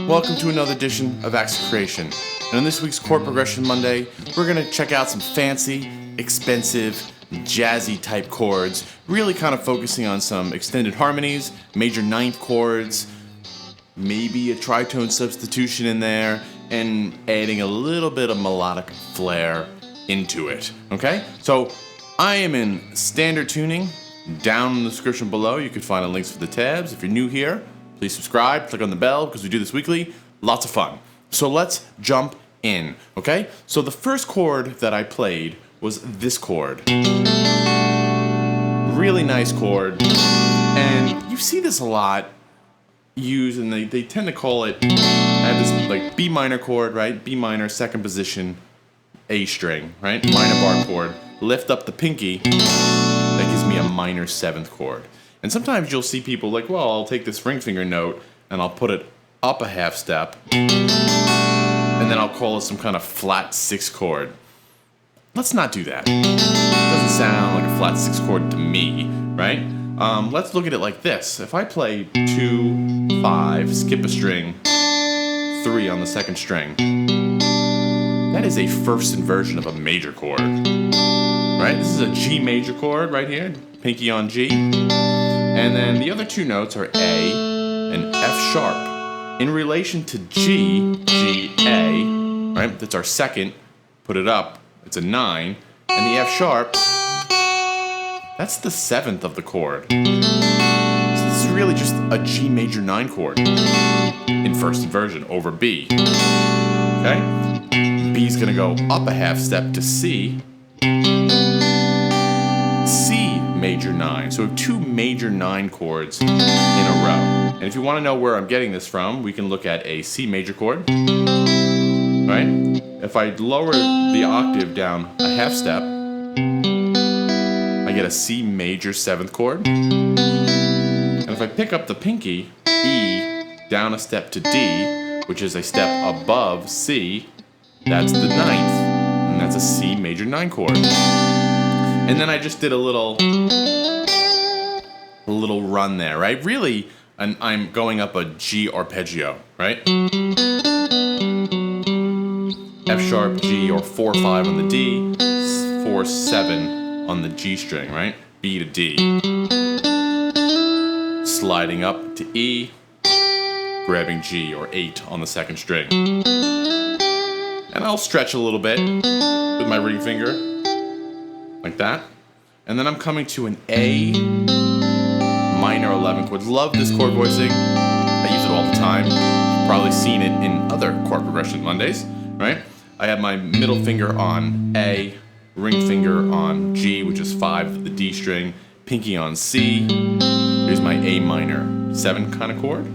Welcome to another edition of Acts of Creation. And on this week's Chord Progression Monday, we're going to check out some fancy, expensive, jazzy type chords, really kind of focusing on some extended harmonies, major ninth chords, maybe a tritone substitution in there, and adding a little bit of melodic flair into it. Okay? So I am in standard tuning. Down in the description below, you can find the links for the tabs. If you're new here, please subscribe, click on the bell, because we do this weekly. Lots of fun. So let's jump in, okay? So the first chord that I played was this chord. Really nice chord. And you see this a lot used, and they tend to call it, I have this like B minor chord, right? B minor, second position, A string, right? Minor bar chord. Lift up the pinky. That gives me a minor seventh chord. And sometimes you'll see people like, well, I'll take this ring finger note and I'll put it up a half step, and then I'll call it some kind of flat sixth chord. Let's not do that. It doesn't sound like a flat sixth chord to me, right? Let's look at it like this. If I play 2, 5, skip a string, 3 on the second string, that is a first inversion of a major chord. Right? This is a G major chord right here, pinky on G. And then the other two notes are A and F sharp. In relation to G, G, A, right? That's our second. Put it up, it's a 9. And the F sharp, that's the seventh of the chord. So this is really just a G major 9 chord in first inversion over B. Okay? B's gonna go up a half step to C. C major 9. So we have 2 major 9 chords in a row. And if you want to know where I'm getting this from, we can look at a C major chord. Right? If I lower the octave down a half step, I get a C major 7th chord. And if I pick up the pinky, E, down a step to D, which is a step above C, that's the 9th. And that's a C major 9 chord. And then I just did a little run there, right? Really, I'm going up a G arpeggio, right? F sharp, G, or 4, 5 on the D, 4, 7 on the G string, right? B to D. Sliding up to E, grabbing G, or 8 on the second string. And I'll stretch a little bit with my ring finger, like that. And then I'm coming to an A minor 11 chord. Love this chord voicing. I use it all the time. You've probably seen it in other chord progression Mondays, right? I have my middle finger on A, ring finger on G, which is 5 the D string, pinky on C. Here's my A minor 7 kind of chord.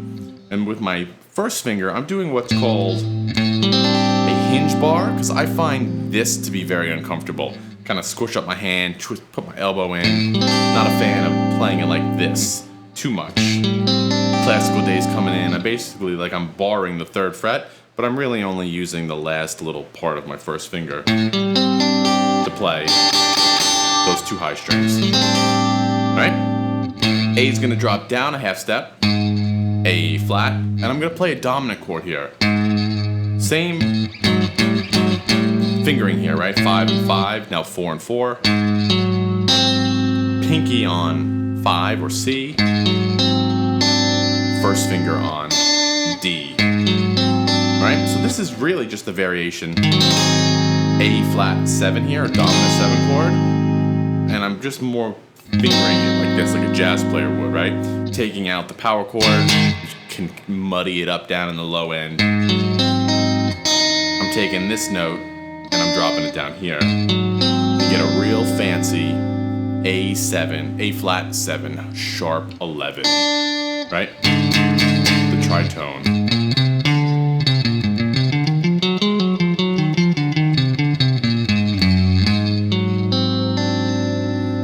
And with my first finger, I'm doing what's called a hinge bar, because I find this to be very uncomfortable. Kind of squish up my hand, put my elbow in. Not a fan of playing it like this too much. Classical days coming in, I'm barring the 3rd fret, but I'm really only using the last little part of my first finger to play those 2 high strings. Alright? A is going to drop down a half step, A flat, and I'm going to play a dominant chord here. Same fingering here, right? 5 and 5, now 4 and 4. Pinky on 5 or C. First finger on D. Right? So this is really just a variation. A flat 7 here, a dominant 7 chord. And I'm just more fingering it like this, like a jazz player would, right? Taking out the power chord, can muddy it up down in the low end. I'm taking this note, and I'm dropping it down here to get a real fancy A7, A flat 7, sharp 11, right? The tritone.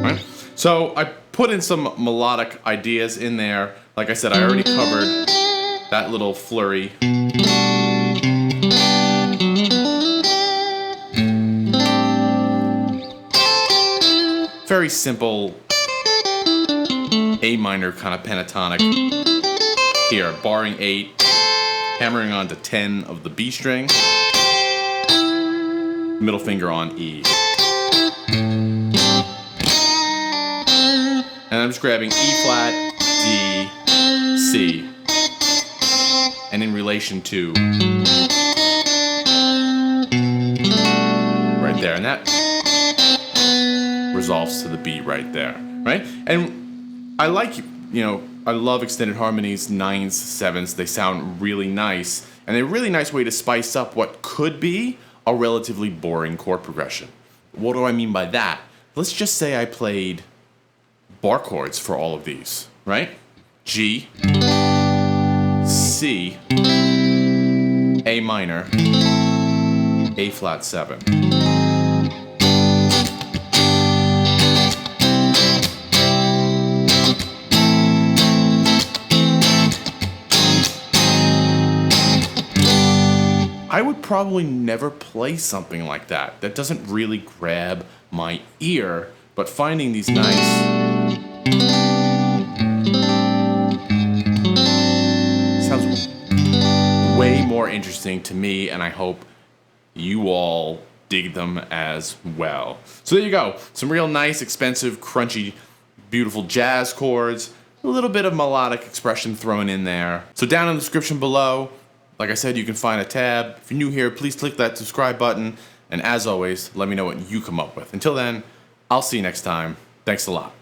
Right? So I put in some melodic ideas in there. Like I said, I already covered that little flurry. Very simple A minor kind of pentatonic here, barring 8, hammering onto 10 of the B string, middle finger on E. And I'm just grabbing E flat, D, C, and in relation to right there, and that resolves to the B right there, right? And I like, I love extended harmonies, 9s, 7s. They sound really nice, and they're a really nice way to spice up what could be a relatively boring chord progression. What do I mean by that? Let's just say I played bar chords for all of these, right? G, C, A minor, A flat 7. I would probably never play something like that. That doesn't really grab my ear, but finding these nice sounds way more interesting to me, and I hope you all dig them as well. So there you go. Some real nice, expensive, crunchy, beautiful jazz chords. A little bit of melodic expression thrown in there. So down in the description below, like I said, you can find a tab. If you're new here, please click that subscribe button. And as always, let me know what you come up with. Until then, I'll see you next time. Thanks a lot.